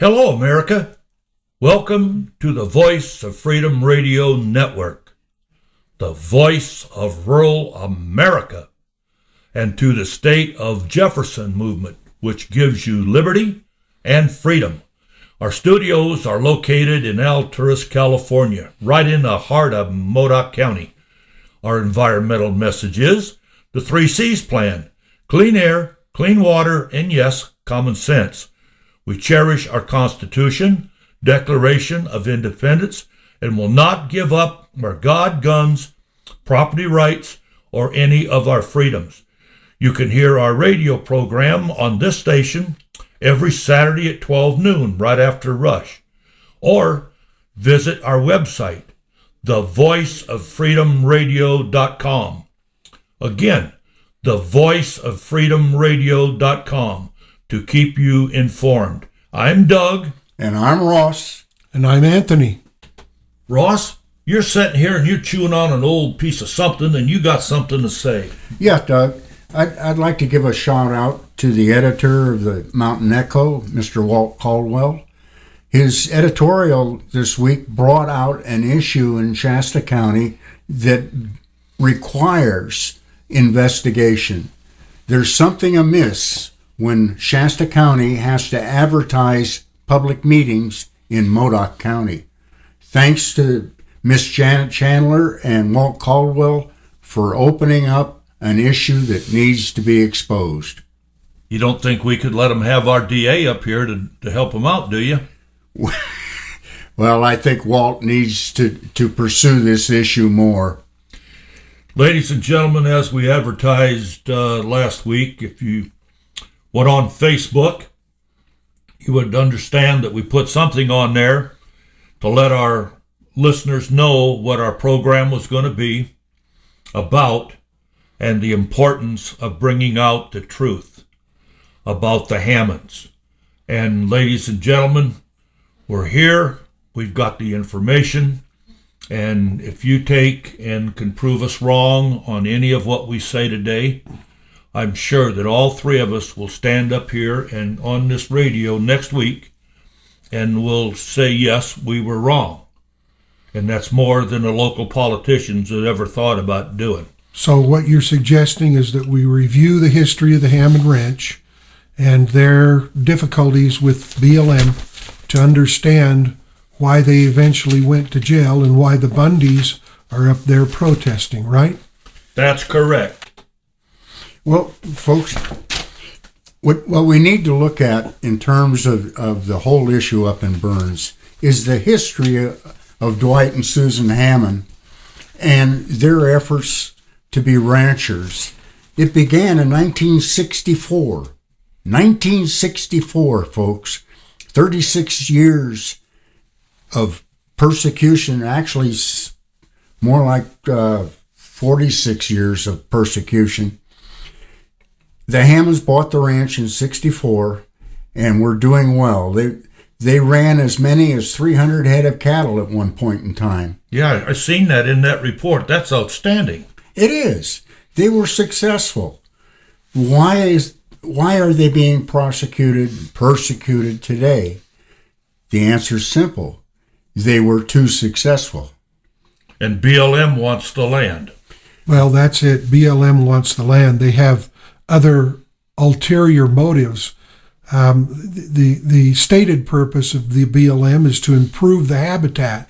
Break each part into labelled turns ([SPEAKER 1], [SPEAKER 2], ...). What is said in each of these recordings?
[SPEAKER 1] Hello, America. Welcome to the Voice of Freedom Radio Network, the voice of rural America, and to the State of Jefferson movement, which gives you liberty and freedom. Our studios are located in Alturas, California, right in the heart of Modoc County. Our environmental message is the 3 C's plan: clean air, clean water, and yes, common sense. We cherish our Constitution, Declaration of Independence, and will not give up our God, guns, property rights, or any of our freedoms. You can hear our radio program on this station every Saturday at 12 noon, right after Rush. Or visit our website, thevoiceoffreedomradio.com. Again, thevoiceoffreedomradio.com, to keep you informed. I'm Doug.
[SPEAKER 2] And I'm Ross.
[SPEAKER 3] And I'm Anthony.
[SPEAKER 1] Ross, you're sitting here and you're chewing on an old piece of something and you got something to say.
[SPEAKER 2] Yeah, Doug. I'd like to give a shout out to the editor of the Mountain Echo, Mr. Walt Caldwell. His editorial this week brought out an issue in Shasta County that requires investigation. There's something amiss when Shasta County has to advertise public meetings in Modoc County. Thanks to Miss Janet Chandler and Walt Caldwell for opening up an issue that needs to be exposed.
[SPEAKER 1] You don't think we could let them have our DA up here to help them out, do you?
[SPEAKER 2] Well, I think Walt needs to pursue this issue more.
[SPEAKER 1] Ladies and gentlemen, as we advertised last week, if you went on Facebook, you would understand that we put something on there to let our listeners know what our program was going to be about and the importance of bringing out the truth about the Hammonds. And ladies and gentlemen, we're here. We've got the information. And if you take and can prove us wrong on any of what we say today, I'm sure that all 3 of us will stand up here and on this radio next week and will say, yes, we were wrong. And that's more than the local politicians had ever thought about doing.
[SPEAKER 3] So what you're suggesting is that we review the history of the Hammond Ranch and their difficulties with BLM to understand why they eventually went to jail and why the Bundys are up there protesting, right?
[SPEAKER 1] That's correct.
[SPEAKER 2] Well, folks, what we need to look at in terms of the whole issue up in Burns is the history of Dwight and Susan Hammond and their efforts to be ranchers. It began in 1964. 1964, folks. 36 years of persecution, actually more like 46 years of persecution. The Hammonds bought the ranch in 64 and were doing well. They ran as many as 300 head of cattle at one point in time.
[SPEAKER 1] Yeah, I seen that in that report. That's outstanding.
[SPEAKER 2] It is. They were successful. Why are they being persecuted today? The answer is simple. They were too successful.
[SPEAKER 1] And BLM wants the land.
[SPEAKER 3] Well, that's it. BLM wants the land. They have other ulterior motives. The stated purpose of the BLM is to improve the habitat,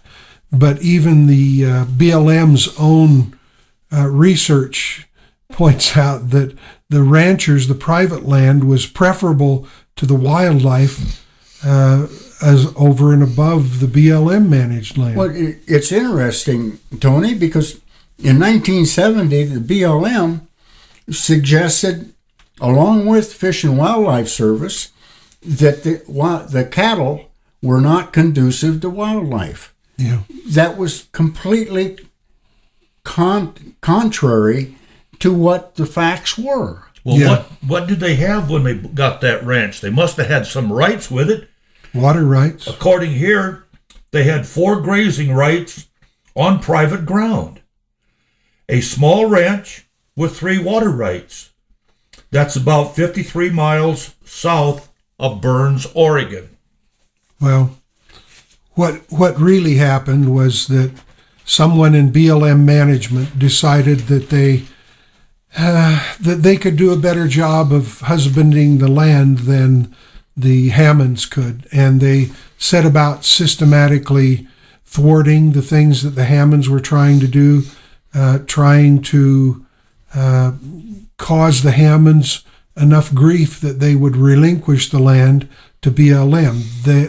[SPEAKER 3] but even the BLM's own research points out that the ranchers, the private land, was preferable to the wildlife as over and above the BLM managed land.
[SPEAKER 2] Well, it's interesting, Tony, because in 1970, the BLM suggested, along with Fish and Wildlife Service, that the cattle were not conducive to wildlife.
[SPEAKER 3] Yeah.
[SPEAKER 2] That was completely contrary to what the facts were.
[SPEAKER 1] Well,
[SPEAKER 3] Yeah.
[SPEAKER 1] what did they have when they got that ranch? They must have had some rights with it.
[SPEAKER 3] Water rights.
[SPEAKER 1] According here, they had 4 grazing rights on private ground. A small ranch with 3 water rights. That's about 53 miles south of Burns, Oregon.
[SPEAKER 3] Well, what really happened was that someone in BLM management decided that they could do a better job of husbanding the land than the Hammonds could, and they set about systematically thwarting the things that the Hammonds were trying to do, trying to cause the Hammonds enough grief that they would relinquish the land to BLM.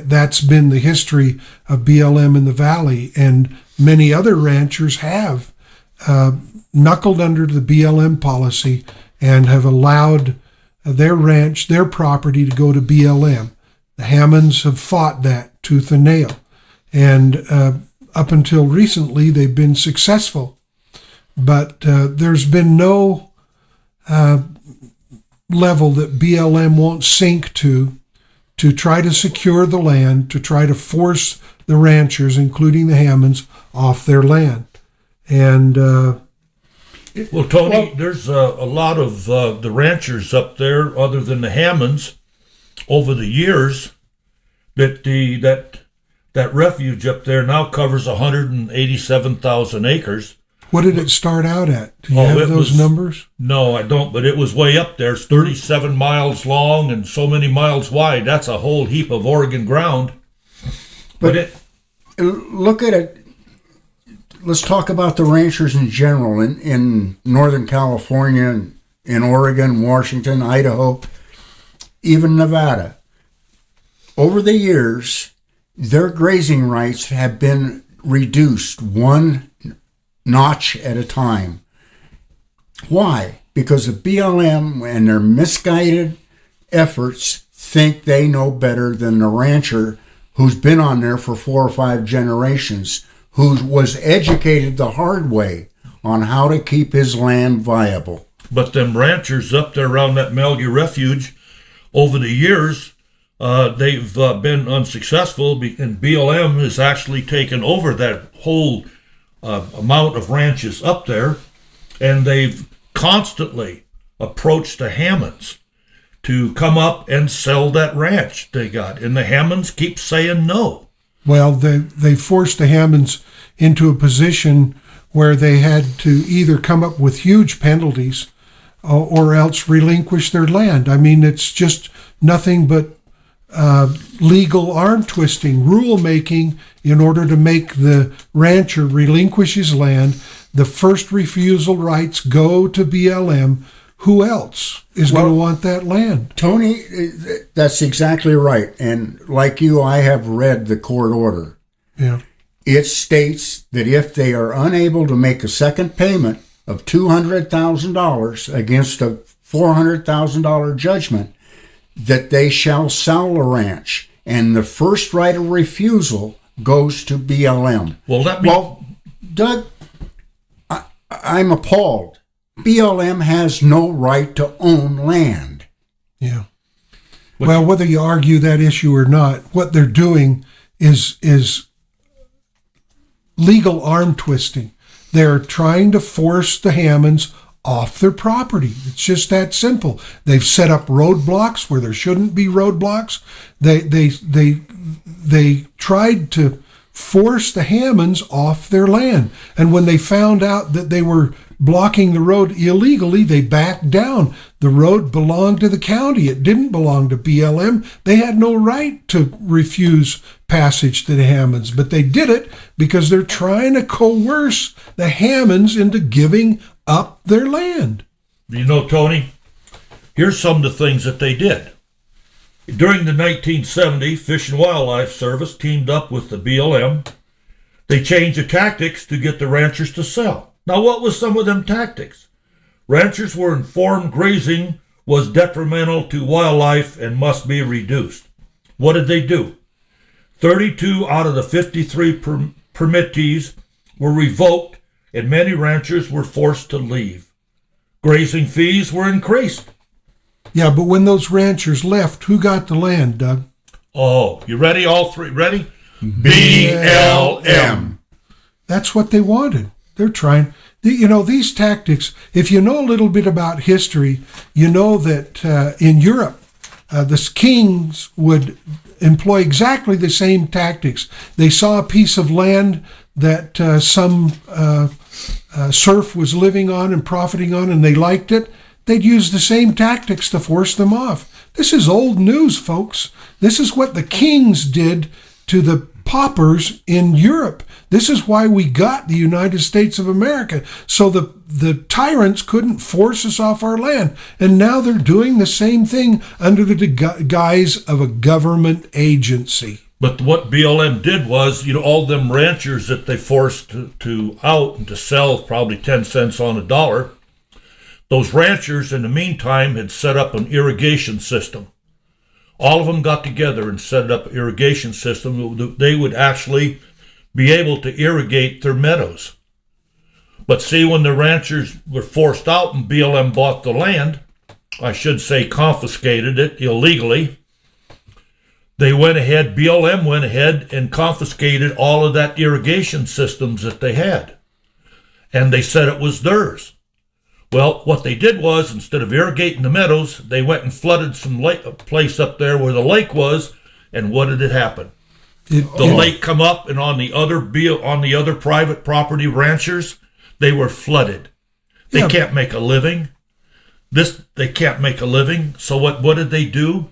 [SPEAKER 3] That's been the history of BLM in the valley, and many other ranchers have knuckled under the BLM policy and have allowed their ranch, their property, to go to BLM. The Hammonds have fought that tooth and nail, and up until recently they've been successful. But there's been no level that BLM won't sink to try to secure the land, to try to force the ranchers, including the Hammonds, off their land. And
[SPEAKER 1] well, Tony, there's a lot of the ranchers up there, other than the Hammonds, over the years, that refuge up there now covers 187,000 acres.
[SPEAKER 3] what did it start out at? Do you have those numbers?
[SPEAKER 1] No, I don't, but it was way up there. It's 37 miles long and so many miles wide. That's a whole heap of Oregon ground.
[SPEAKER 2] But look at it. Let's talk about the ranchers in general in Northern California, in Oregon, Washington, Idaho, even Nevada. Over the years, their grazing rights have been reduced one notch at a time. Why? Because the BLM and their misguided efforts think they know better than the rancher who's been on there for 4 or 5 generations, who was educated the hard way on how to keep his land viable.
[SPEAKER 1] But them ranchers up there around that Melga Refuge, over the years, they've been unsuccessful, and BLM has actually taken over that whole amount of ranches up there, and they've constantly approached the Hammonds to come up and sell that ranch they got, and the Hammonds keep saying no.
[SPEAKER 3] Well, they forced the Hammonds into a position where they had to either come up with huge penalties or else relinquish their land. I mean, it's just nothing but legal arm twisting, rule making in order to make the rancher relinquish his land. The first refusal rights go to BLM. Who else is going to want that land?
[SPEAKER 2] Tony, that's exactly right. And like you, I have read the court order.
[SPEAKER 3] Yeah.
[SPEAKER 2] It states that if they are unable to make a second payment of $200,000 against a $400,000 judgment, that they shall sell the ranch. And the first right of refusal goes to BLM.
[SPEAKER 1] Well,
[SPEAKER 2] Doug, I'm appalled. BLM has no right to own land.
[SPEAKER 3] Yeah. Well, whether you argue that issue or not, what they're doing is legal arm twisting. They're trying to force the Hammonds off their property. It's just that simple. They've set up roadblocks where there shouldn't be roadblocks. They tried to force the Hammonds off their land. And when they found out that they were blocking the road illegally, they backed down. The road belonged to the county. It didn't belong to BLM. They had no right to refuse passage to the Hammonds, but they did it because they're trying to coerce the Hammonds into giving up their land.
[SPEAKER 1] you know, Tony, here's some of the things that they did. During the 1970, Fish and Wildlife Service teamed up with the BLM. They changed the tactics to get the ranchers to sell. Now, what was some of them tactics? Ranchers were informed grazing was detrimental to wildlife and must be reduced. What did they do? 32 out of the 53 permittees were revoked, and many ranchers were forced to leave. Grazing fees were increased.
[SPEAKER 3] Yeah, but when those ranchers left, who got the land, Doug?
[SPEAKER 1] Oh, you ready? All three? Ready? BLM.
[SPEAKER 3] That's what they wanted. They're trying. You know, these tactics, if you know a little bit about history, you know that in Europe, the kings would employ exactly the same tactics. They saw a piece of land that some serf was living on and profiting on, and they liked it. They'd use the same tactics to force them off. This is old news, folks. This is what the kings did to the paupers in Europe. This is why we got the United States of America. So the tyrants couldn't force us off our land. And now they're doing the same thing under the guise of a government agency.
[SPEAKER 1] But what BLM did was, all them ranchers that they forced to out and to sell probably 10 cents on a dollar, those ranchers in the meantime had set up an irrigation system. All of them got together and set up an irrigation system. They would actually be able to irrigate their meadows. But see, when the ranchers were forced out and BLM bought the land, I should say confiscated it illegally, BLM went ahead and confiscated all of that irrigation systems that they had. And they said it was theirs. Well, what they did was, instead of irrigating the meadows, they went and flooded a place up there where the lake was, and what did it happen? The lake come up, and on the other private property ranchers, they were flooded. They can't make a living. They can't make a living. So what did they do?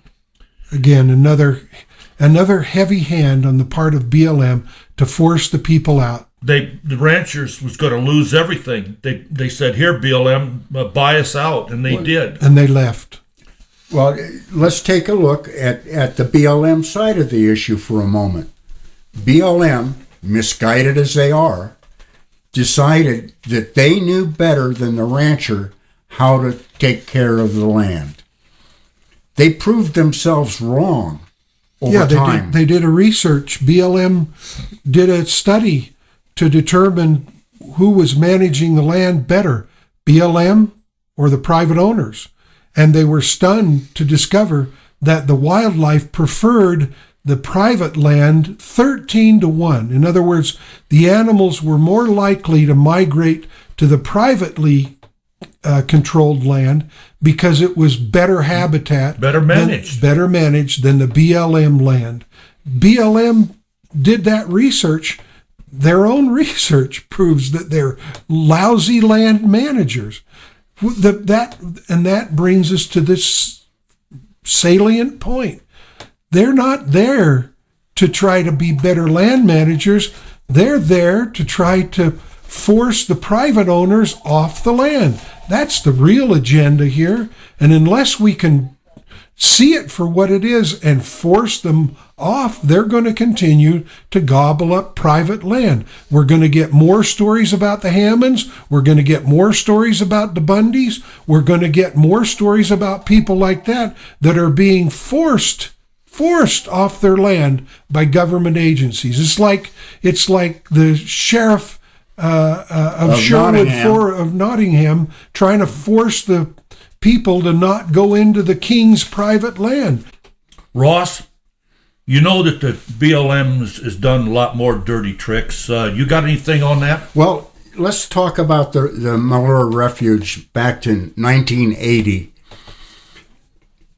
[SPEAKER 3] Again, another heavy hand on the part of BLM to force the people out.
[SPEAKER 1] The ranchers was going to lose everything. They said, "Here, BLM, buy us out," and they did.
[SPEAKER 3] And they left.
[SPEAKER 2] Well, let's take a look at the BLM side of the issue for a moment. BLM, misguided as they are, decided that they knew better than the rancher how to take care of the land. They proved themselves wrong over time.
[SPEAKER 3] They did a research. BLM did a study to determine who was managing the land better, BLM or the private owners. And they were stunned to discover that the wildlife preferred the private land 13-1. In other words, the animals were more likely to migrate to the privately controlled land because it was better habitat, better managed than the BLM land. BLM did that research. Their own research proves that they're lousy land managers. That brings us to this salient point. They're not there to try to be better land managers. They're there to try to force the private owners off the land. That's the real agenda here. And unless we can see it for what it is and force them off, they're going to continue to gobble up private land. We're going to get more stories about the Hammonds. We're going to get more stories about the Bundys. We're going to get more stories about people like that are being forced off their land by government agencies. It's like the sheriff of Sherwood of Nottingham trying to force the people to not go into the king's private land.
[SPEAKER 1] Ross, you know that the BLM has done a lot more dirty tricks. You got anything on that?
[SPEAKER 2] Well, let's talk about the Malheur Refuge back in 1980.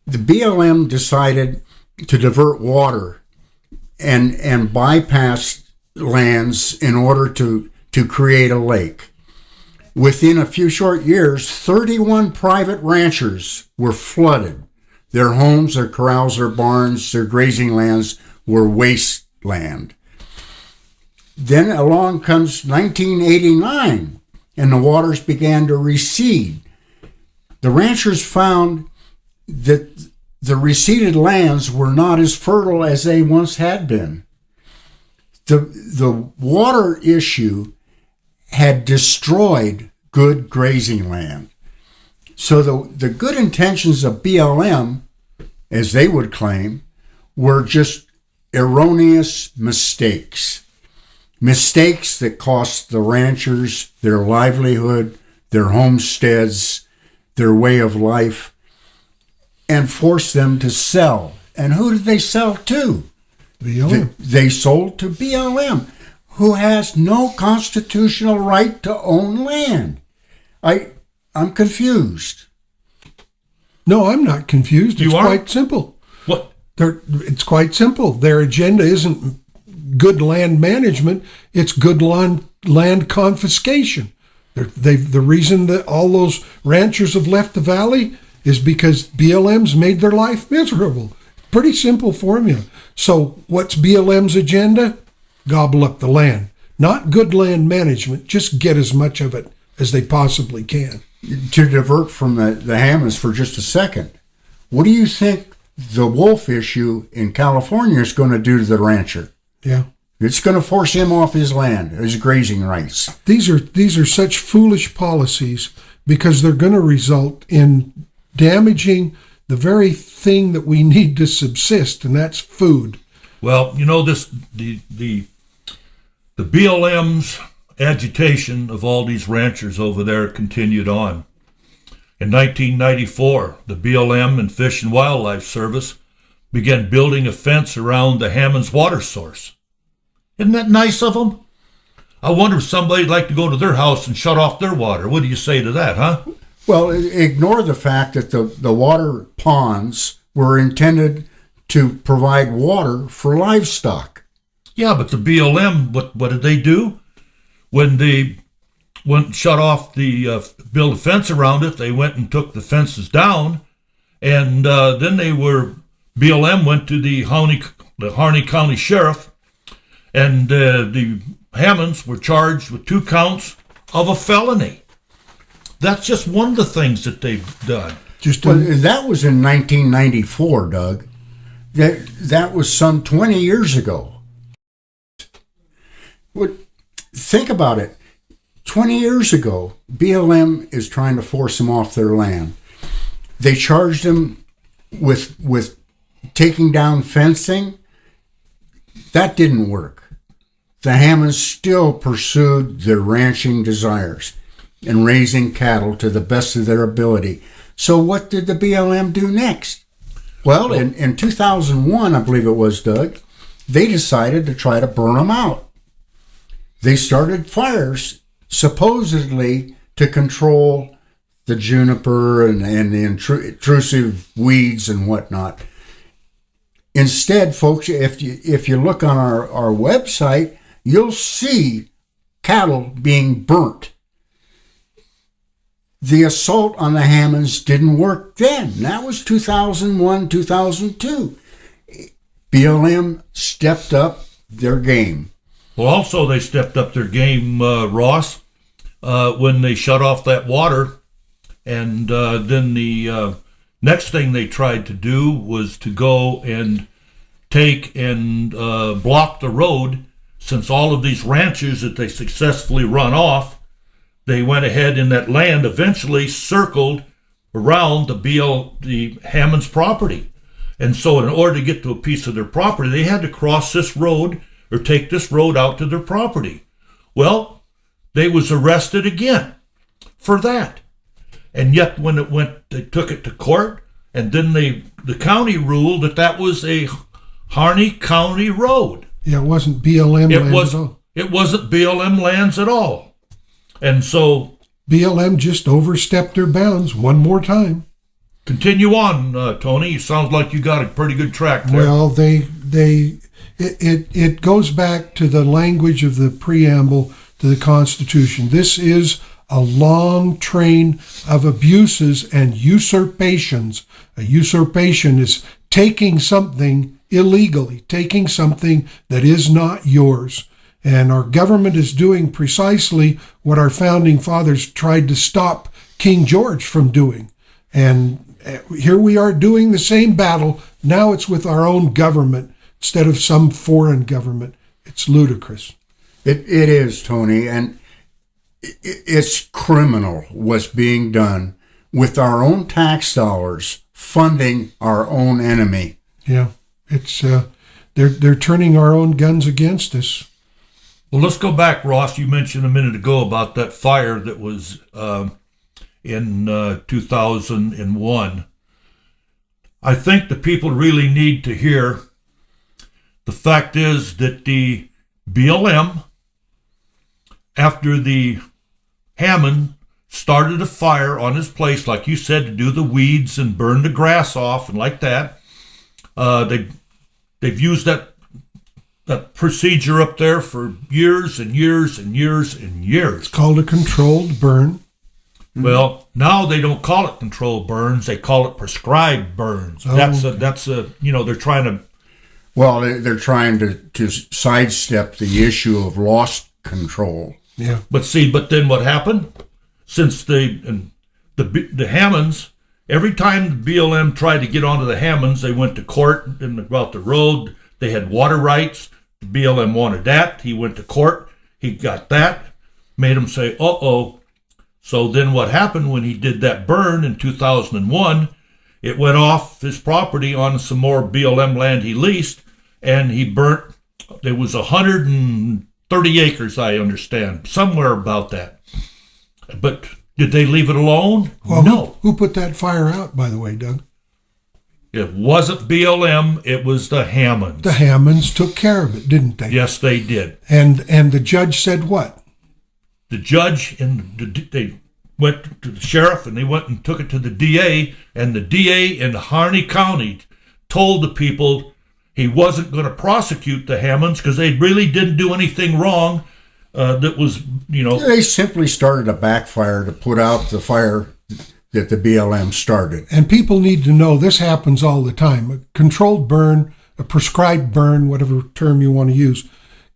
[SPEAKER 2] The BLM decided to divert water and bypass lands in order to create a lake. Within a few short years, 31 private ranchers were flooded. Their homes, their corrals, their barns, their grazing lands were wasteland. Then along comes 1989, and the waters began to recede. The ranchers found that the receded lands were not as fertile as they once had been. The water issue had destroyed good grazing land. So the good intentions of BLM, as they would claim, were just erroneous mistakes. Mistakes that cost the ranchers their livelihood, their homesteads, their way of life, and forced them to sell. And who did they sell to?
[SPEAKER 3] BLM.
[SPEAKER 2] They sold to BLM, who has no constitutional right to own land. I'm confused.
[SPEAKER 3] No, I'm not confused. It's quite simple. It's quite simple. Their agenda isn't good land management, it's good land confiscation. The reason that all those ranchers have left the valley is because BLM's made their life miserable. Pretty simple formula. So what's BLM's agenda? Gobble up the land. Not good land management, just get as much of it as they possibly can.
[SPEAKER 2] To divert from the Hammonds for just a second, what do you think the wolf issue in California is going to do to the rancher?
[SPEAKER 3] Yeah.
[SPEAKER 2] It's going to force him off his land, his grazing rights.
[SPEAKER 3] These are such foolish policies because they're going to result in damaging the very thing that we need to subsist, and that's food.
[SPEAKER 1] Well, you know, the BLM's agitation of all these ranchers over there continued on. In 1994, the BLM and Fish and Wildlife Service began building a fence around the Hammonds water source. Isn't that nice of them? I wonder if somebody'd like to go to their house and shut off their water. What do you say to that, huh?
[SPEAKER 2] Well, ignore the fact that the water ponds were intended to provide water for livestock.
[SPEAKER 1] Yeah, but the BLM, what did they do? When they shut off build a fence around it, they went and took the fences down, and then BLM went to the Harney County Sheriff, and the Hammonds were charged with 2 counts of a felony. That's just one of the things that they've done.
[SPEAKER 2] That was in 1994, Doug. That was some 20 years ago. Think about it. 20 years ago, BLM is trying to force them off their land. They charged them with taking down fencing. That didn't work. The Hammonds still pursued their ranching desires and raising cattle to the best of their ability. So what did the BLM do next? Well, in 2001, I believe it was, Doug, they decided to try to burn them out. They started fires, supposedly to control the juniper and the intrusive weeds and whatnot. Instead, folks, if you look on our website, you'll see cattle being burnt. The assault on the Hammonds didn't work then. That was 2001, 2002. BLM stepped up their game.
[SPEAKER 1] Well, also they stepped up their game, Ross, when they shut off that water. And then the next thing they tried to do was to go and take and block the road. Since all of these ranches that they successfully run off, they went ahead in that land, eventually circled around the Hammonds property. And so in order to get to a piece of their property, they had to cross this road or take this road out to their property. Well, they was arrested again for that. And yet when they took it to court, and then the county ruled that was a Harney County road.
[SPEAKER 3] Yeah, it wasn't BLM lands at all.
[SPEAKER 1] It wasn't BLM lands at all. And so
[SPEAKER 3] BLM just overstepped their bounds one more time.
[SPEAKER 1] Continue on, Tony. Sounds like you got a pretty good track there.
[SPEAKER 3] Well, it goes back to the language of the preamble to the Constitution. This is a long train of abuses and usurpations. A usurpation is taking something illegally, taking something that is not yours. And our government is doing precisely what our founding fathers tried to stop King George from doing. And here we are doing the same battle. Now it's with our own government instead of some foreign government. It's ludicrous.
[SPEAKER 2] It is, Tony. And it's criminal what's being done with our own tax dollars funding our own enemy.
[SPEAKER 3] Yeah, it's they're turning our own guns against us.
[SPEAKER 1] Well, let's go back, Ross. You mentioned a minute ago about that fire that was in 2001. I think the people really need to hear the fact is that the BLM, after the Hammond started a fire on his place, like you said, to do the weeds and burn the grass off and like that, They've used that procedure up there for years and years and years and years.
[SPEAKER 3] It's called a controlled burn.
[SPEAKER 1] Well, now they don't call it controlled burns; they call it prescribed burns.
[SPEAKER 3] Oh.
[SPEAKER 1] That's a they're trying to.
[SPEAKER 2] Well, they're trying to sidestep the issue of lost control.
[SPEAKER 3] Yeah.
[SPEAKER 1] But then what happened? Since the Hammonds, every time the BLM tried to get onto the Hammonds, they went to court and about the road. They had water rights. The BLM wanted that. He went to court. He got that. Made him say, uh-oh. So then what happened when he did that burn in 2001, it went off his property on some more BLM land he leased, and he burnt, there was 130 acres, I understand, somewhere about that. But did they leave it alone?
[SPEAKER 3] Well,
[SPEAKER 1] no.
[SPEAKER 3] Who put that fire out, by the way, Doug?
[SPEAKER 1] It wasn't BLM, it was the Hammonds.
[SPEAKER 3] The Hammonds took care of it, didn't they?
[SPEAKER 1] Yes, they did.
[SPEAKER 3] And the judge said what?
[SPEAKER 1] The judge they went to the sheriff and they went and took it to the DA, and the DA in Harney County told the people he wasn't going to prosecute the Hammonds because they really didn't do anything wrong. That was,
[SPEAKER 2] They simply started a backfire to put out the fire that the BLM started.
[SPEAKER 3] And people need to know this happens all the time. A controlled burn, a prescribed burn, whatever term you want to use,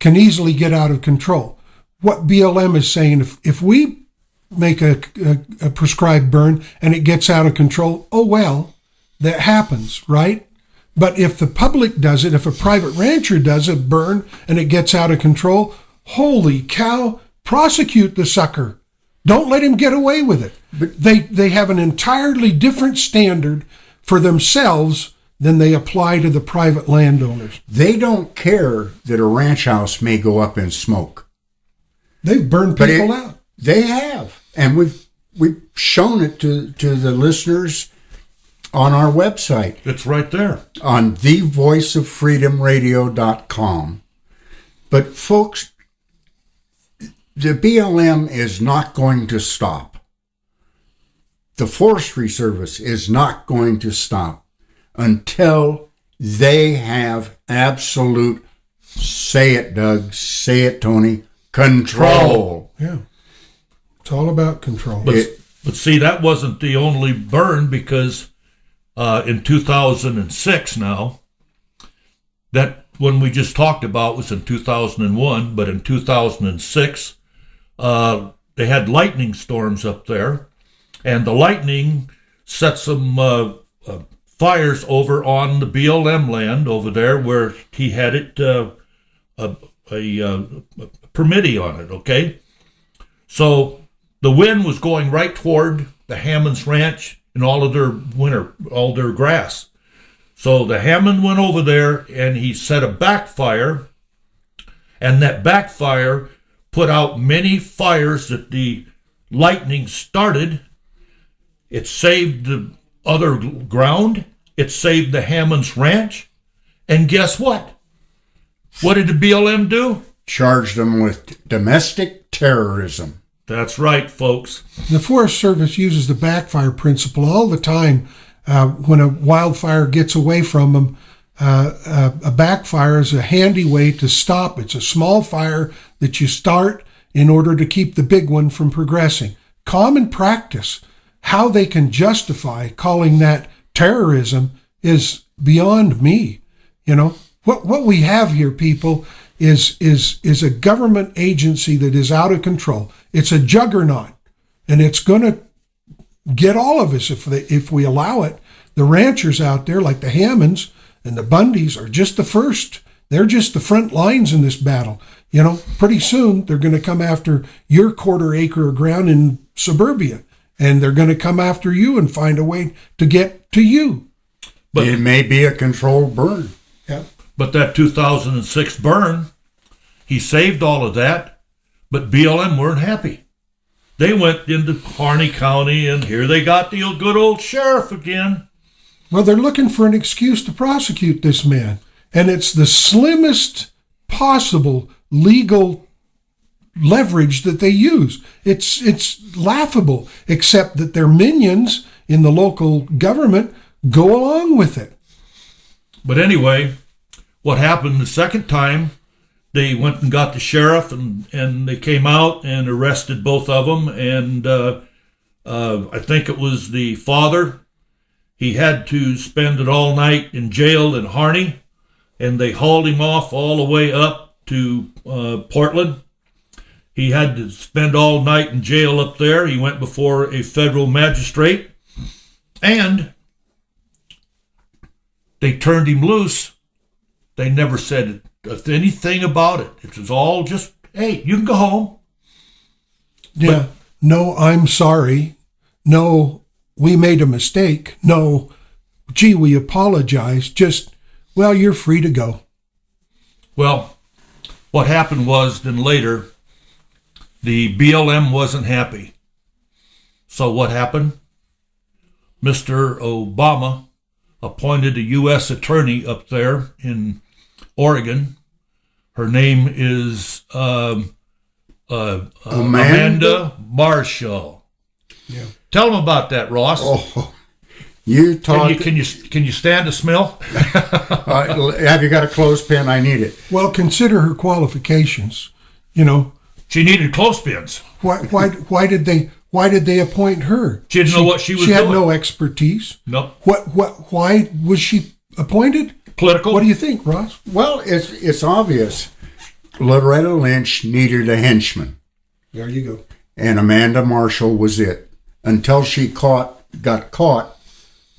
[SPEAKER 3] can easily get out of control. What BLM is saying, if we make a prescribed burn and it gets out of control, oh well, that happens, right? But if the public does it, if a private rancher does a burn and it gets out of control, holy cow, prosecute the sucker. Don't let him get away with it. But they have an entirely different standard for themselves than they apply to the private landowners.
[SPEAKER 2] They don't care that a ranch house may go up in smoke.
[SPEAKER 3] They've burned people out.
[SPEAKER 2] They have. And we've shown it to the listeners on our website.
[SPEAKER 1] it's right there.
[SPEAKER 2] On thevoiceoffreedomradio.com. But folks, the BLM is not going to stop. The Forestry Service is not going to stop until they have absolute, say it, Doug, say it, Tony, control.
[SPEAKER 3] Yeah. It's all about control.
[SPEAKER 1] But see, that wasn't the only burn, because in 2006 now, that one we just talked about was in 2001, but in 2006, they had lightning storms up there, and the lightning set some fires over on the BLM land over there where he had it a permittee on it, okay? So the wind was going right toward the Hammonds Ranch and all their grass. So the Hammond went over there and he set a backfire, and that backfire put out many fires that the lightning started. It saved the other ground. It saved the Hammonds Ranch. And guess what? What did the BLM do?
[SPEAKER 2] Charged them with domestic terrorism.
[SPEAKER 1] That's right, folks.
[SPEAKER 3] The Forest Service uses the backfire principle all the time. When a wildfire gets away from them, a backfire is a handy way to stop. It's a small fire that you start in order to keep the big one from progressing. Common practice. How they can justify calling that terrorism is beyond me. What we have here, people, is a government agency that is out of control. It's a juggernaut, and it's going to get all of us if we allow it. The ranchers out there, like the Hammonds and the Bundys, are just the first. They're just the front lines in this battle. Pretty soon they're going to come after your quarter acre of ground in suburbia, and they're going to come after you and find a way to get to you.
[SPEAKER 2] But it may be a controlled burn.
[SPEAKER 3] Yeah.
[SPEAKER 1] But that 2006 burn, he saved all of that, but BLM weren't happy. They went into Harney County, and here they got the good old sheriff again.
[SPEAKER 3] Well, they're looking for an excuse to prosecute this man, and it's the slimmest possible legal leverage that they use. It's laughable, except that their minions in the local government go along with it.
[SPEAKER 1] But anyway, what happened the second time, they went and got the sheriff, and they came out and arrested both of them. And I think it was the father. He had to spend it all night in jail in Harney, and they hauled him off all the way up to Portland. He had to spend all night in jail up there. He went before a federal magistrate, and they turned him loose. They never said anything about it. It was all just, hey, you can go home.
[SPEAKER 3] Yeah. No, I'm sorry. No, we made a mistake. No, gee, we apologize. Just, well, you're free to go.
[SPEAKER 1] Well, what happened was then later, the BLM wasn't happy. So what happened? Mr. Obama appointed a U.S. attorney up there in Oregon. Her name is Amanda Marshall.
[SPEAKER 3] Yeah.
[SPEAKER 1] Tell them about that, Ross.
[SPEAKER 2] Oh, you talk.
[SPEAKER 1] Can you stand the smell?
[SPEAKER 2] Have you got a clothespin? I need it.
[SPEAKER 3] Well, consider her qualifications. You know,
[SPEAKER 1] She needed clothespins.
[SPEAKER 3] why did they appoint her?
[SPEAKER 1] She didn't know what she was
[SPEAKER 3] She had
[SPEAKER 1] doing.
[SPEAKER 3] no expertise.
[SPEAKER 1] No.
[SPEAKER 3] Why was she appointed?
[SPEAKER 1] Political.
[SPEAKER 3] What do you think, Ross?
[SPEAKER 2] Well, it's obvious. Loretta Lynch needed a henchman,
[SPEAKER 3] There you go.
[SPEAKER 2] and Amanda Marshall was it. Until she got caught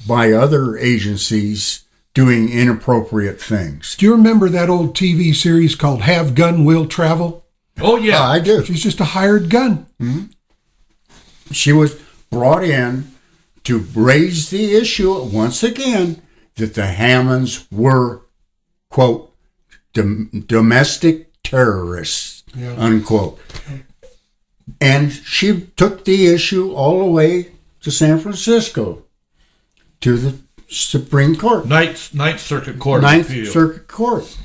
[SPEAKER 2] by other agencies doing inappropriate things.
[SPEAKER 3] Do you remember that old TV series called Have Gun Will Travel?
[SPEAKER 1] Oh, yeah.
[SPEAKER 2] I do.
[SPEAKER 3] She's just a hired gun.
[SPEAKER 2] She was brought in to raise the issue once again that the Hammonds were, quote, domestic terrorists,
[SPEAKER 3] Yeah.
[SPEAKER 2] unquote. And she took the issue all the way to San Francisco, to the Supreme Court,
[SPEAKER 1] Ninth Circuit Court of
[SPEAKER 2] Ninth
[SPEAKER 1] Appeal.
[SPEAKER 2] Circuit Court.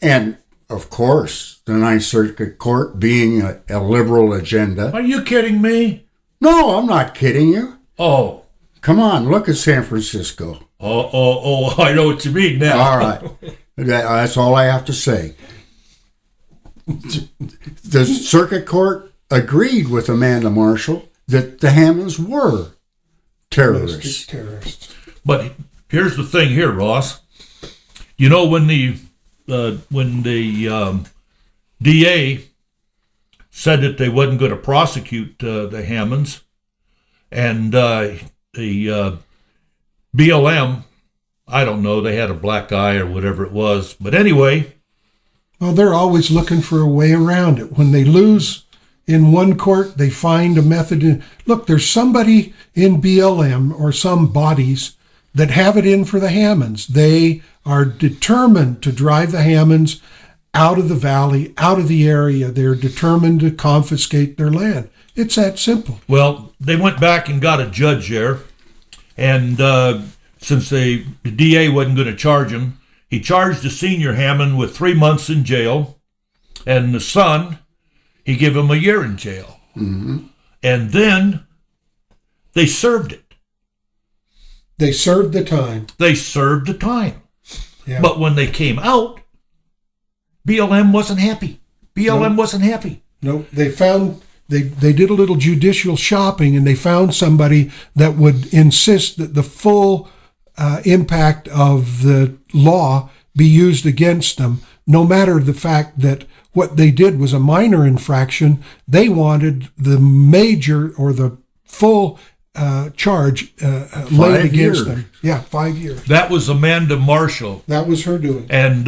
[SPEAKER 2] And, of course, the Ninth Circuit Court being a liberal agenda.
[SPEAKER 1] Are you kidding me?
[SPEAKER 2] No, I'm not kidding you.
[SPEAKER 1] Oh.
[SPEAKER 2] Come on, look at San Francisco.
[SPEAKER 1] Oh, I know what you mean now.
[SPEAKER 2] All right. That's all I have to say. The circuit court agreed with Amanda Marshall that the Hammonds were terrorists.
[SPEAKER 3] Terrorists.
[SPEAKER 1] But here's the thing here, Ross. You know, when the DA said that they wasn't going to prosecute the Hammonds, and the BLM, I don't know, they had a black eye or whatever it was. But anyway,
[SPEAKER 3] Well, they're always looking for a way around it. When they lose in one court, they find a method. Look, there's somebody in BLM or some bodies that have it in for the Hammonds. They are determined to drive the Hammonds out of the valley, out of the area. They're determined to confiscate their land. It's that simple.
[SPEAKER 1] well, they went back and got a judge there, and since the DA wasn't going to charge him, he charged the senior Hammond with 3 months in jail, and the son, he gave him a year in jail.
[SPEAKER 2] Mm-hmm.
[SPEAKER 1] And then they served it.
[SPEAKER 3] They served the time.
[SPEAKER 1] They served the time.
[SPEAKER 3] Yeah.
[SPEAKER 1] But when they came out, BLM wasn't happy. BLM wasn't happy.
[SPEAKER 3] No, they found they did a little judicial shopping, and they found somebody that would insist that the full impact of the law be used against them, no matter the fact that what they did was a minor infraction. They wanted the major or the full charge laid against
[SPEAKER 2] years.
[SPEAKER 3] them. Yeah, 5 years.
[SPEAKER 1] That was Amanda Marshall.
[SPEAKER 3] That was her doing.
[SPEAKER 1] And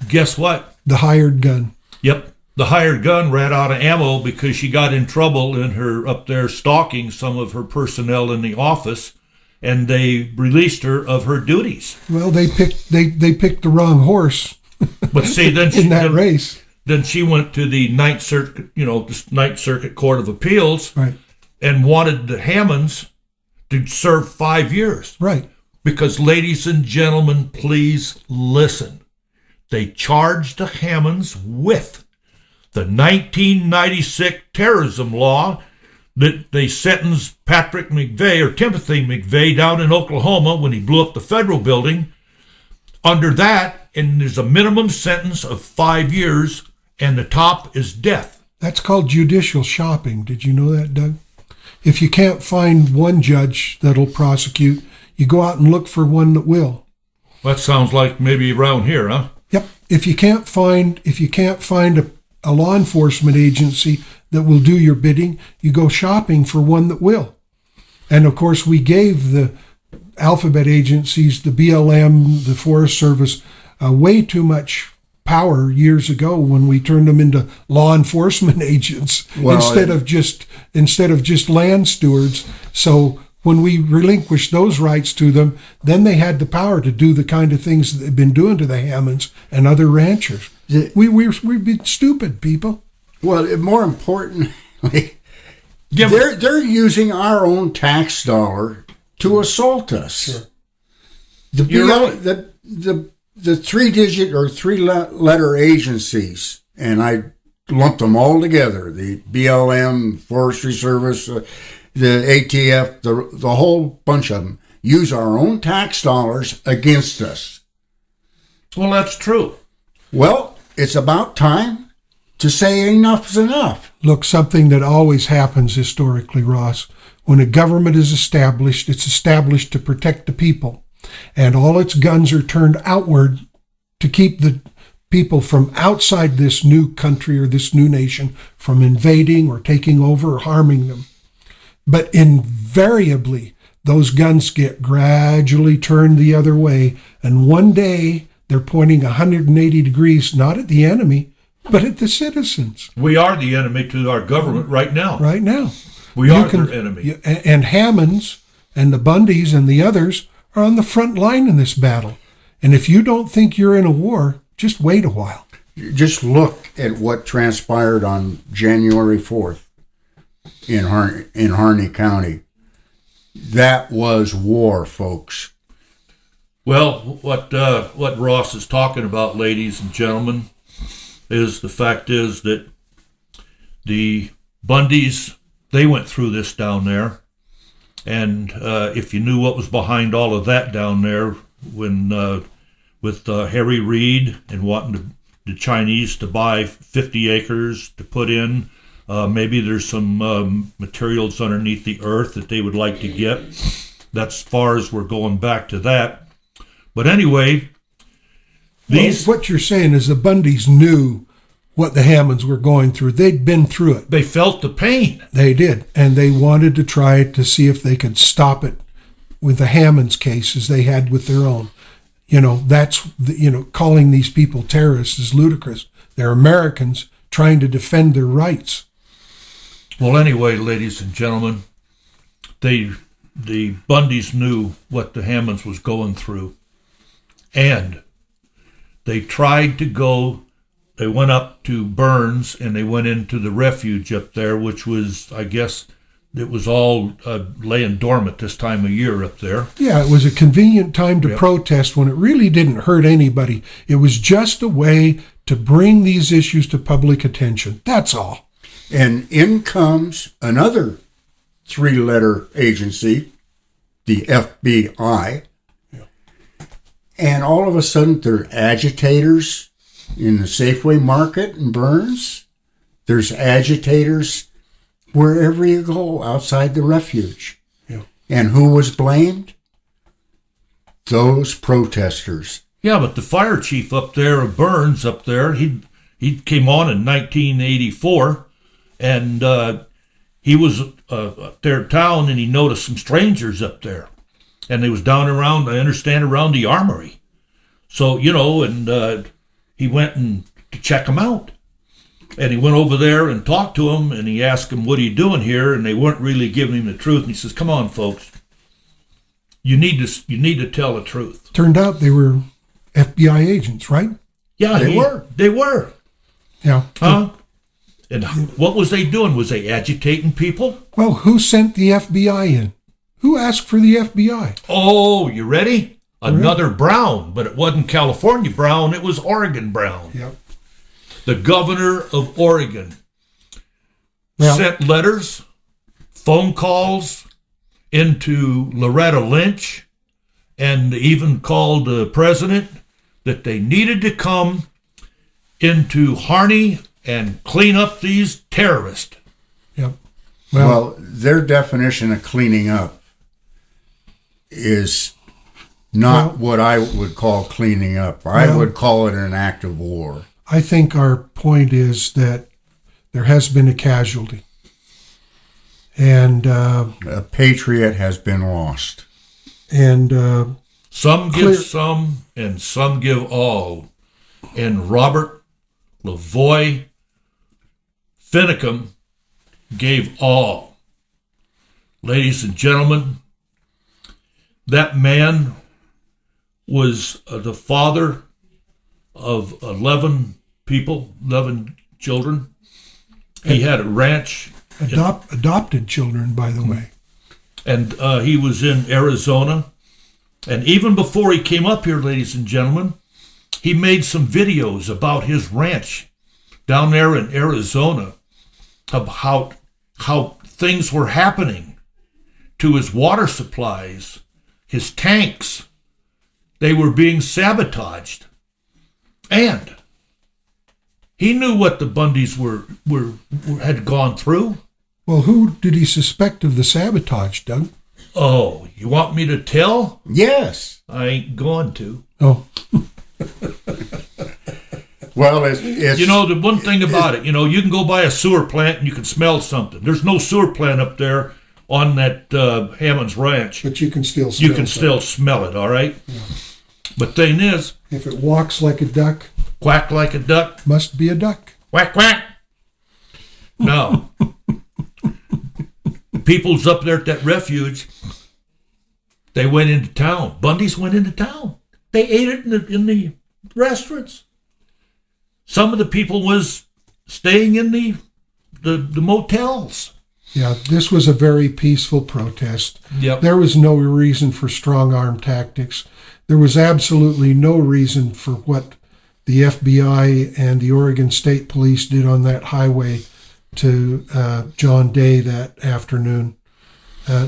[SPEAKER 1] guess what?
[SPEAKER 3] The hired gun.
[SPEAKER 1] Yep. The hired gun ran out of ammo because she got in trouble in her up there stalking some of her personnel in the office, and they released her of her duties.
[SPEAKER 3] Well, they picked the wrong horse
[SPEAKER 1] But see, then
[SPEAKER 3] in that
[SPEAKER 1] then,
[SPEAKER 3] race.
[SPEAKER 1] then she went to the Ninth Circuit, the Ninth Circuit Court of Appeals,
[SPEAKER 3] Right.
[SPEAKER 1] and wanted the Hammonds to serve 5 years.
[SPEAKER 3] Right.
[SPEAKER 1] Because, ladies and gentlemen, please listen. They charged the Hammonds with the 1996 terrorism law that they sentenced Patrick McVeigh or Timothy McVeigh down in Oklahoma when he blew up the federal building under that, and there's a minimum sentence of 5 years, and the top is death.
[SPEAKER 3] That's called judicial shopping. Did you know that, Doug? If you can't find one judge that'll prosecute, you go out and look for one that will.
[SPEAKER 1] That sounds like maybe around here, huh?
[SPEAKER 3] Yep. If you can't find a law enforcement agency that will do your bidding, you go shopping for one that will. And of course, we gave the alphabet agencies, the BLM, the Forest Service, way too much power years ago when we turned them into law enforcement agents instead of just land stewards. So when we relinquished those rights to them, then they had the power to do the kind of things that they've been doing to the Hammonds and other ranchers. We've been stupid, people.
[SPEAKER 2] Well, more importantly, they're using our own tax dollar to assault us.
[SPEAKER 3] Sure.
[SPEAKER 2] The 3-digit or 3-letter agencies, and I lumped them all together, the BLM, Forestry Service, the ATF, the whole bunch of them, use our own tax dollars against us.
[SPEAKER 1] Well, that's true.
[SPEAKER 2] Well, it's about time to say enough's enough.
[SPEAKER 3] Look, something that always happens historically, Ross, when a government is established, it's established to protect the people. And all its guns are turned outward to keep the people from outside this new country or this new nation from invading or taking over or harming them. But invariably, those guns get gradually turned the other way. And one day, they're pointing 180 degrees, not at the enemy, but at the citizens.
[SPEAKER 1] We are the enemy to our government right now.
[SPEAKER 3] Right now.
[SPEAKER 1] We are their enemy.
[SPEAKER 3] And Hammonds and the Bundys and the others are on the front line in this battle. And if you don't think you're in a war, just wait a while.
[SPEAKER 2] Just look at what transpired on January 4th in Harney County. That was war, folks.
[SPEAKER 1] Well, what Ross is talking about, ladies and gentlemen, is the fact is that the Bundys, they went through this down there. And if you knew what was behind all of that down there, when with Harry Reid and wanting the Chinese to buy 50 acres to put in, maybe there's some materials underneath the earth that they would like to get. That's as far as we're going back to that. But anyway,
[SPEAKER 3] what you're saying is the Bundys knew what the Hammonds were going through. They'd been through it.
[SPEAKER 1] They felt the pain.
[SPEAKER 3] They did. And they wanted to try to see if they could stop it with the Hammonds case as they had with their own. Calling these people terrorists is ludicrous. They're Americans trying to defend their rights.
[SPEAKER 1] Well, anyway, ladies and gentlemen, the Bundys knew what the Hammonds was going through. And they tried to go. They went up to Burns and they went into the refuge up there, which was, I guess, it was all laying dormant this time of year up there.
[SPEAKER 3] Yeah, it was a convenient time to protest when it really didn't hurt anybody. It was just a way to bring these issues to public attention. That's all.
[SPEAKER 2] And in comes another 3-letter agency, the FBI. Yeah. And all of a sudden, they're agitators in the Safeway Market in Burns. There's agitators wherever you go outside the refuge.
[SPEAKER 3] Yeah.
[SPEAKER 2] And who was blamed? Those protesters.
[SPEAKER 1] Yeah, but the fire chief up there of Burns up there, he came on in 1984, and he was up there in town, and he noticed some strangers up there. And they was down around, I understand, around the armory. So, and he went to check them out. And he went over there and talked to them, and he asked them, what are you doing here? And they weren't really giving him the truth. And he says, come on, folks. You need to tell the truth.
[SPEAKER 3] Turned out they were FBI agents, right?
[SPEAKER 1] Yeah, they were. They were.
[SPEAKER 3] Yeah.
[SPEAKER 1] Huh? And what was they doing? Was they agitating people?
[SPEAKER 3] Well, who sent the FBI in? Who asked for the FBI?
[SPEAKER 1] Oh, you ready? Another Brown, but it wasn't California Brown, it was Oregon Brown.
[SPEAKER 3] Yep.
[SPEAKER 1] The governor of Oregon sent letters, phone calls into Loretta Lynch, and even called the president that they needed to come into Harney and clean up these terrorists.
[SPEAKER 3] Yep.
[SPEAKER 2] Well, their definition of cleaning up is not what I would call cleaning up. I would call it an act of war.
[SPEAKER 3] I think our point is that there has been a casualty. And
[SPEAKER 2] A patriot has been lost.
[SPEAKER 1] Some give some, and some give all. And Robert Lavoie Finicum gave all. Ladies and gentlemen, that man was the father of 11 people, 11 children. He had a ranch.
[SPEAKER 3] adopted children, by the way.
[SPEAKER 1] And he was in Arizona. And even before he came up here, ladies and gentlemen, he made some videos about his ranch down there in Arizona, about how things were happening to his water supplies, his tanks. They were being sabotaged. And he knew what the Bundys had gone through.
[SPEAKER 3] Well, who did he suspect of the sabotage, Doug?
[SPEAKER 1] Oh, you want me to tell?
[SPEAKER 2] Yes.
[SPEAKER 1] I ain't going to.
[SPEAKER 3] Oh,
[SPEAKER 2] Well, it's
[SPEAKER 1] You know, the one thing about it, you can go by a sewer plant and you can smell something. There's no sewer plant up there on that Hammond's Ranch.
[SPEAKER 3] but you can still smell
[SPEAKER 1] You can still smell it, all right? Yeah. But thing is,
[SPEAKER 3] If it walks like a duck,
[SPEAKER 1] quack like a duck,
[SPEAKER 3] must be a duck.
[SPEAKER 1] quack, quack. No. People's up there at that refuge, they went into town. Bundy's went into town. They ate it in the restaurants. Some of the people was staying in the motels.
[SPEAKER 3] Yeah, this was a very peaceful protest.
[SPEAKER 1] Yep.
[SPEAKER 3] There was no reason for strong arm tactics. There was absolutely no reason for what the FBI and the Oregon State Police did on that highway to John Day that afternoon.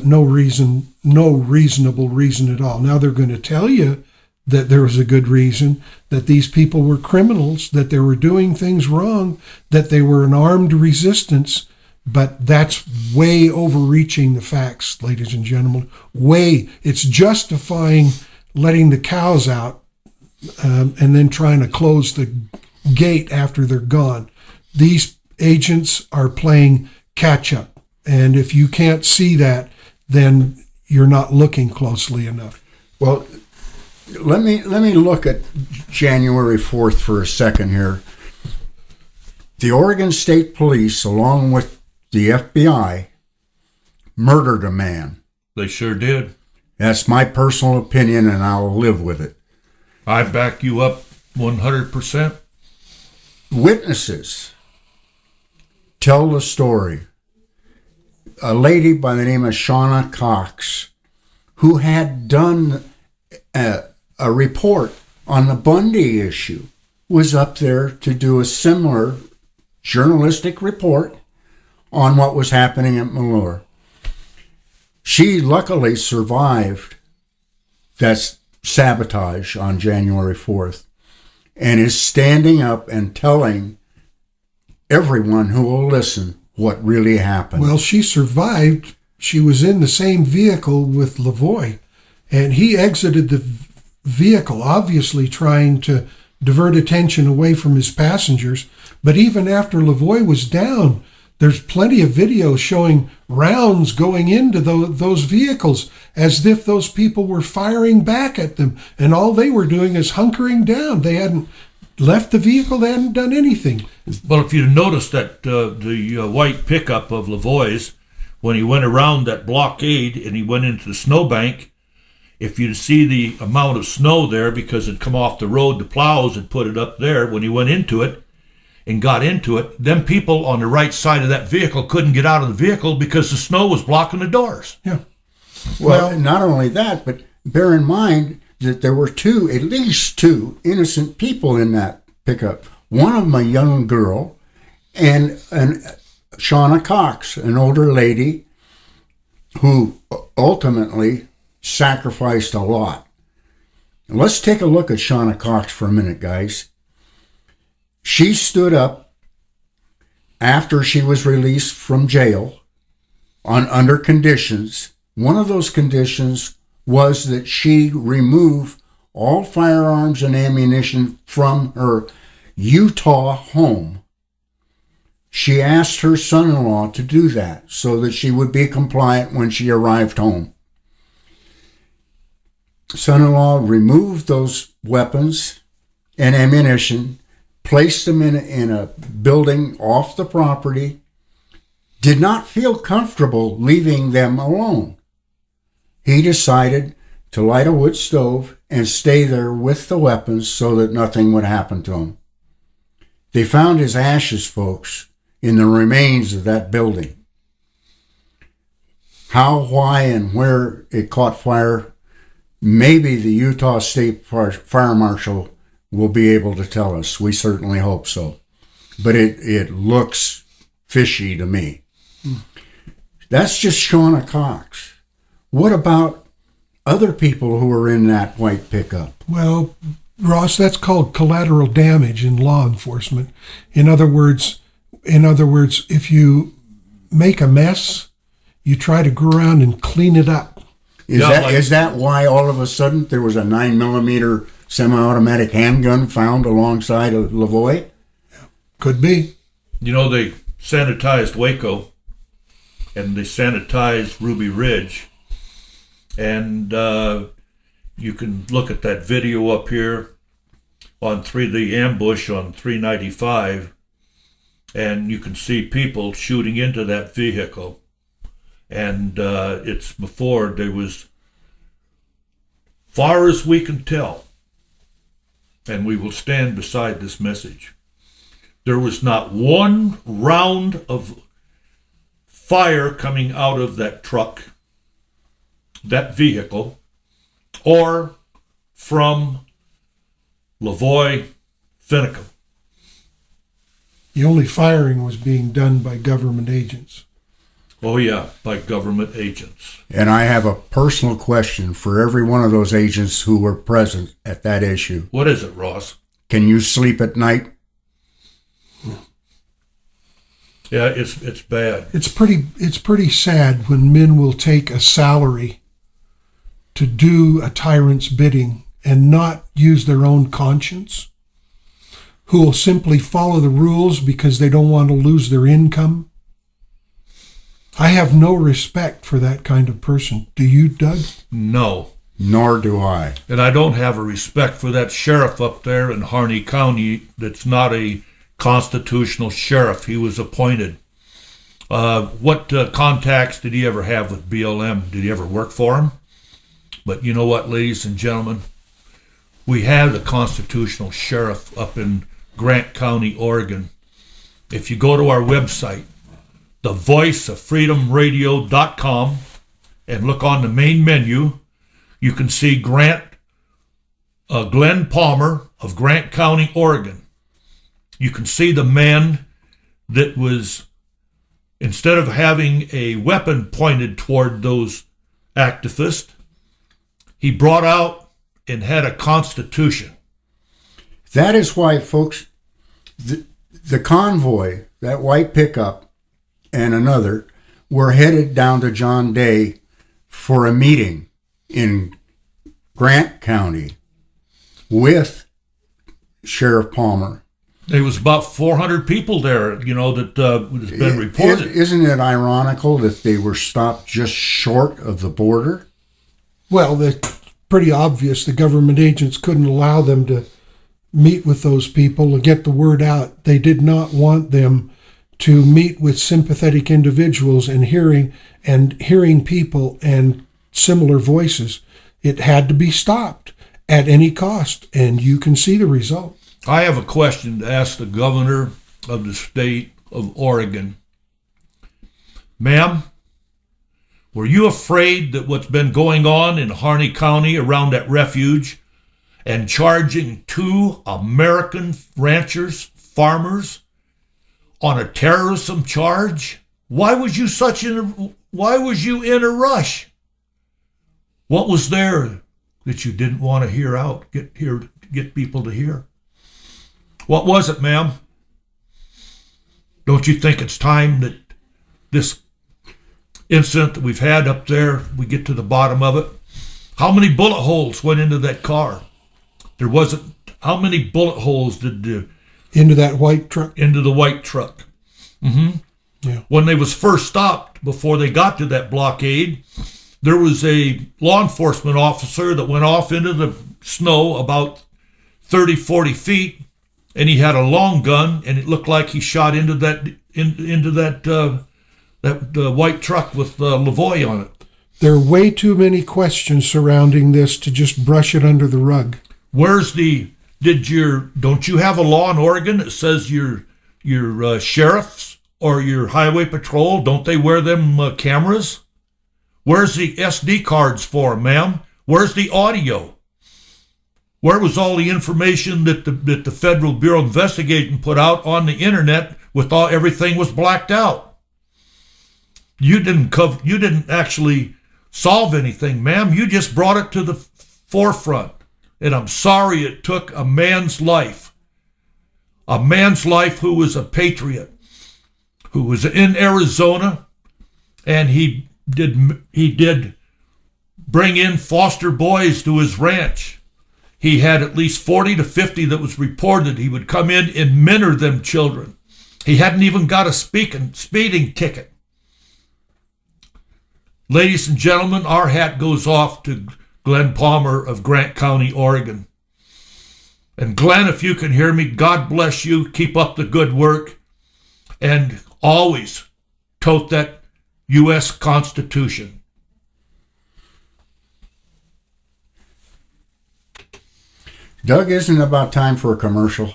[SPEAKER 3] No reasonable reason at all. Now they're going to tell you that there was a good reason, that these people were criminals, that they were doing things wrong, that they were an armed resistance, but that's way overreaching the facts, ladies and gentlemen. It's justifying letting the cows out and then trying to close the gate after they're gone. These agents are playing catch up, and if you can't see that, then you're not looking closely enough.
[SPEAKER 2] Well, let me look at January 4th for a second here. The Oregon State Police, along with the FBI, murdered a man.
[SPEAKER 1] They sure did.
[SPEAKER 2] That's my personal opinion, and I'll live with it.
[SPEAKER 1] I back you up 100%.
[SPEAKER 2] Witnesses tell the story. A lady by the name of Shauna Cox, who had done a report on the Bundy issue, was up there to do a similar journalistic report on what was happening at Malheur. She luckily survived that sabotage on January 4th and is standing up and telling everyone who will listen what really happened.
[SPEAKER 3] Well, she survived. She was in the same vehicle with Lavoie, and he exited the vehicle, obviously trying to divert attention away from his passengers. But even after Lavoie was down, there's plenty of video showing rounds going into those vehicles as if those people were firing back at them, and all they were doing is hunkering down. They hadn't left the vehicle. They hadn't done anything.
[SPEAKER 1] Well, if you noticed that the white pickup of Lavoie's, when he went around that blockade and he went into the snowbank, if you see the amount of snow there, because it come off the road, the plows had put it up there. When he went into it and got into it, them people on the right side of that vehicle couldn't get out of the vehicle because the snow was blocking the doors.
[SPEAKER 3] Yeah.
[SPEAKER 2] Well, not only that, but bear in mind that there were at least two innocent people in that pickup. One of them a young girl, and Shauna Cox, an older lady who ultimately sacrificed a lot. Let's take a look at Shauna Cox for a minute, guys. She stood up after she was released from jail under conditions. One of those conditions was that she remove all firearms and ammunition from her Utah home. She asked her son-in-law to do that so that she would be compliant when she arrived home. Son-in-law removed those weapons and ammunition, placed them in a building off the property, did not feel comfortable leaving them alone. He decided to light a wood stove and stay there with the weapons so that nothing would happen to him. They found his ashes, folks, in the remains of that building. How, why, and where it caught fire, maybe the Utah State Fire Marshal will be able to tell us. We certainly hope so. But it looks fishy to me. That's just Shauna Cox. What about other people who were in that white pickup?
[SPEAKER 3] Well, Ross, that's called collateral damage in law enforcement. In other words, if you make a mess, you try to go around and clean it up.
[SPEAKER 2] Is that why all of a sudden there was a 9mm semi-automatic handgun found alongside of Lavoie?
[SPEAKER 3] Could be.
[SPEAKER 1] You know, they sanitized Waco and they sanitized Ruby Ridge. And you can look at that video up here on the ambush on 395, and you can see people shooting into that vehicle. And it's before there was, far as we can tell, and we will stand beside this message, there was not one round of fire coming out of that truck, that vehicle, or from Lavoie Finicum.
[SPEAKER 3] The only firing was being done by government agents.
[SPEAKER 1] Oh yeah, by government agents.
[SPEAKER 2] And I have a personal question for every one of those agents who were present at that issue.
[SPEAKER 1] What is it, Ross?
[SPEAKER 2] Can you sleep at night?
[SPEAKER 1] Yeah, it's bad.
[SPEAKER 3] It's pretty sad when men will take a salary to do a tyrant's bidding and not use their own conscience, who will simply follow the rules because they don't want to lose their income. I have no respect for that kind of person. Do you, Doug?
[SPEAKER 1] No.
[SPEAKER 2] Nor do I.
[SPEAKER 1] And I don't have a respect for that sheriff up there in Harney County that's not a constitutional sheriff. He was appointed. What contacts did he ever have with BLM? Did he ever work for him? But you know what, ladies and gentlemen? We have the constitutional sheriff up in Grant County, Oregon. If you go to our website, thevoiceoffreedomradio.com, and look on the main menu, you can see Glenn Palmer of Grant County, Oregon. You can see the man that was, instead of having a weapon pointed toward those activists, he brought out and had a constitution.
[SPEAKER 2] That is why, folks, the convoy, that white pickup and another, were headed down to John Day for a meeting in Grant County with Sheriff Palmer.
[SPEAKER 1] There was about 400 people there, that has been reported.
[SPEAKER 2] Isn't it ironical that they were stopped just short of the border?
[SPEAKER 3] Well, it's pretty obvious the government agents couldn't allow them to meet with those people and get the word out. They did not want them to meet with sympathetic individuals and hearing people and similar voices. It had to be stopped at any cost, and you can see the result.
[SPEAKER 1] I have a question to ask the governor of the state of Oregon. Ma'am, were you afraid that what's been going on in Harney County around that refuge and charging 2 American ranchers, farmers, on a terrorism charge? Why was you in a rush? What was there that you didn't want to get people to hear. What was it, ma'am? Don't you think it's time that this incident that we've had up there, we get to the bottom of it? How many bullet holes went into that car? How many bullet holes did
[SPEAKER 3] Into that white truck?
[SPEAKER 1] into the white truck? Mm-hmm.
[SPEAKER 3] Yeah.
[SPEAKER 1] When they was first stopped, before they got to that blockade, there was a law enforcement officer that went off into the snow about 30, 40 feet, and he had a long gun, and it looked like he shot into that white truck with Lavoie on it.
[SPEAKER 3] There are way too many questions surrounding this to just brush it under the rug.
[SPEAKER 1] Don't you have a law in Oregon that says your sheriffs or your highway patrol, don't they wear them cameras? Where's the SD cards for, ma'am? Where's the audio? Where was all the information that the Federal Bureau of Investigation put out on the internet with everything was blacked out? You didn't actually solve anything, ma'am. You just brought it to the forefront. And I'm sorry it took a man's life who was a patriot, who was in Arizona, and he did bring in foster boys to his ranch. He had at least 40 to 50 that was reported. He would come in and mentor them children. He hadn't even got a speeding ticket. Ladies and gentlemen, our hat goes off to Glenn Palmer of Grant County, Oregon. And Glenn, if you can hear me, God bless you. Keep up the good work. And always tote that U.S. Constitution.
[SPEAKER 2] Doug, isn't it about time for a commercial?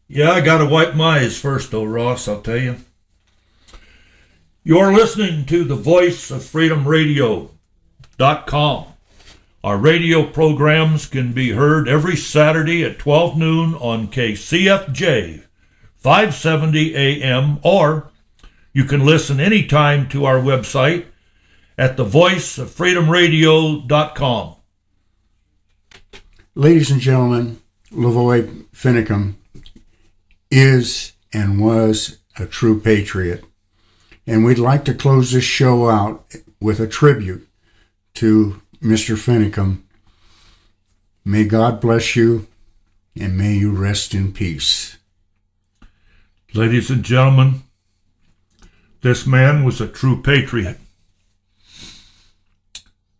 [SPEAKER 1] Yeah, I got to wipe my eyes first, though, Ross, I'll tell you. You're listening to the Voice of Freedom Radio.com. Our radio programs can be heard every Saturday at 12 noon on KCFJ 570 AM, or you can listen anytime to our website at thevoiceoffreedomradio.com.
[SPEAKER 2] Ladies and gentlemen, Lavoie Finicum is and was a true patriot. And we'd like to close this show out with a tribute to Mr. Finicum. May God bless you, and may you rest in peace.
[SPEAKER 1] Ladies and gentlemen, this man was a true patriot.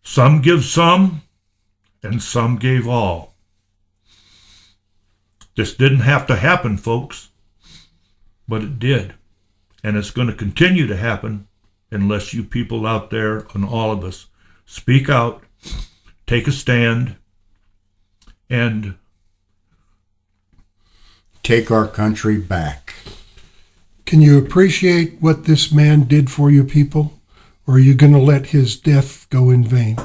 [SPEAKER 1] Some give some, and some gave all. This didn't have to happen, folks, but it did. And it's going to continue to happen unless you people out there, and all of us, speak out, take a stand, and
[SPEAKER 2] take our country back.
[SPEAKER 3] Can you appreciate what this man did for you people? Or are you going to let his death go in vain?